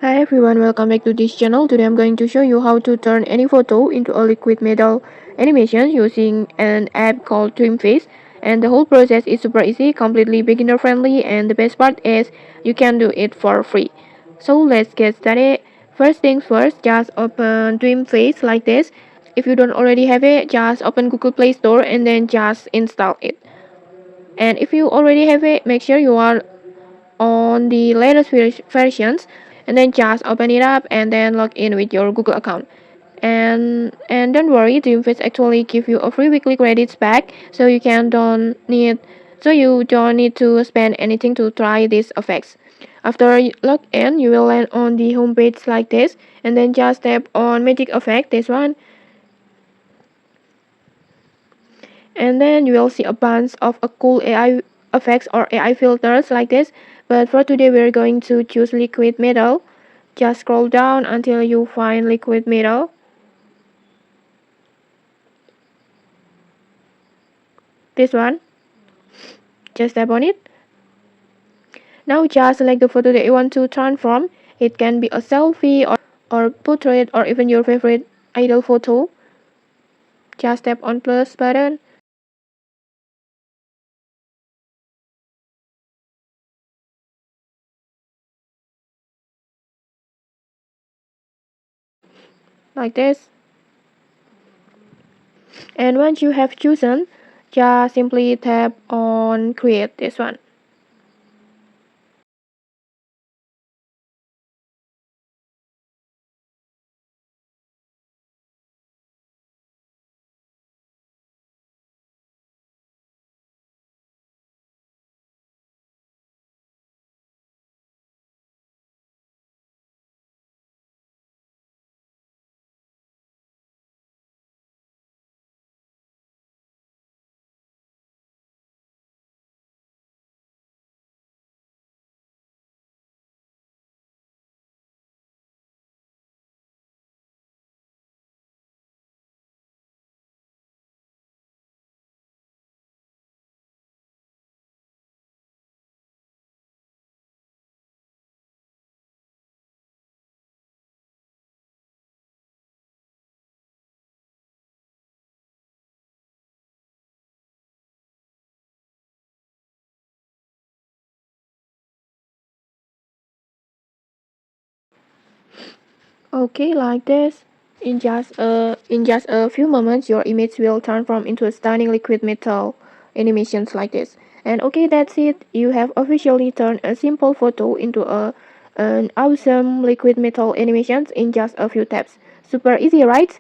Hi everyone, welcome back to this channel. Today I'm going to show you how to turn any photo into a liquid metal animation using an app called DreamFace. And the whole process is super easy, completely beginner friendly, and the best part is you can do it for free. So let's get started. First things first, just open DreamFace like this. If you don't already have it, just open Google Play Store and then just install it. And if you already have it, make sure you are on the latest versions, and then just open it up and then log in with your Google account. And don't worry, DreamFace actually give you a free weekly credits back, so you don't need to spend anything to try these effects. After you log in, you will land on the home page like this, and then just tap on magic effect, this one, and then you will see a bunch of cool AI effects or AI filters like this. But for today, we're going to choose liquid metal. Just scroll down until you find liquid metal. This one, just tap on it. Now just select the photo that you want to transform. It can be a selfie or portrait or even your favorite idol photo. Just tap on plus button. Like this. And once you have chosen, just simply tap on create, this one. Okay, like this. In just a few moments, your image will transform into a stunning liquid metal animations like this. And okay, that's it. You have officially turned a simple photo into an awesome liquid metal animations in just a few taps. Super easy, right?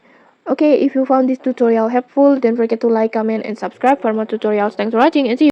Okay, if you found this tutorial helpful, don't forget to like, comment, and subscribe for more tutorials. Thanks for watching, and see you.